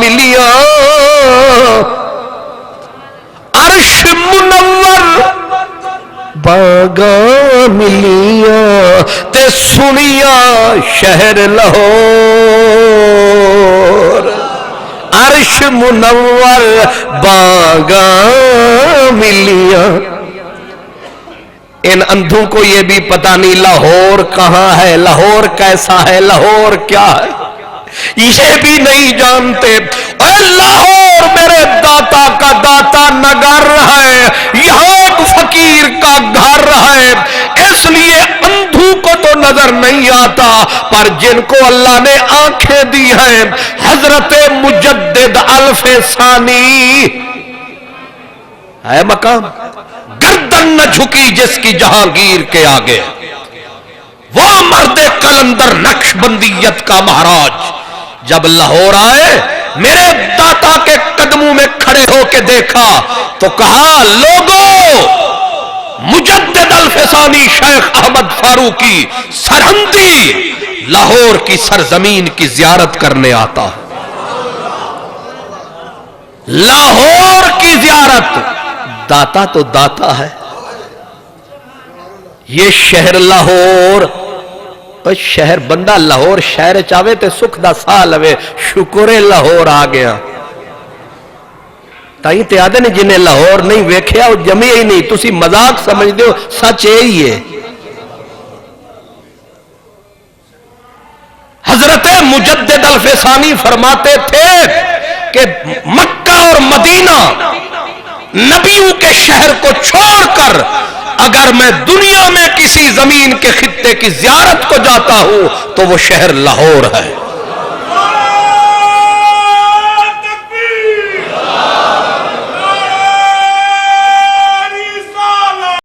ملیاں عرش منور باغاں ملیاں تے سنیا شہر لاہور عرش منور باغاں ملیاں. ان اندھوں کو یہ بھی پتہ نہیں لاہور کہاں ہے، لاہور کیسا ہے، لاہور کیا ہے، یہ بھی نہیں جانتے. اے لاہور میرے داتا کا داتا نگر ہے، یہاں ایک فقیر کا گھر ہے. اس لیے اندھوں کو تو نظر نہیں آتا، پر جن کو اللہ نے آنکھیں دی ہیں، حضرت مجدد الف ثانی ہے مقام. گردن نہ جھکی جس کی جہانگیر کے آگے، وہ مرد قلندر نقش بندیت کا مہاراج. جب لاہور آئے میرے داتا کے قدموں میں کھڑے ہو کے دیکھا تو کہا لوگوں، مجدد الف ثانی شیخ احمد فاروقی سرہندی لاہور کی سرزمین کی زیارت کرنے آتا ہے. لاہور کی زیارت، داتا تو داتا ہے. یہ شہر لاہور، شہر بندہ لاہور شہر چاہے تے سکھ دا سا لوے، شکر لاہور آ گیا. تائیں تے آدھے نے جنہیں لاہور نہیں ویکھیا وہ جمعی ہی نہیں. تسی مذاق سمجھ دیو، سچ یہی ہے. حضرت مجدد الف ثانی فرماتے تھے کہ مکہ اور مدینہ نبیوں کے شہر کو چھوڑ کر اگر میں دنیا میں کسی زمین کے خطے کی زیارت کو جاتا ہوں تو وہ شہر لاہور ہے.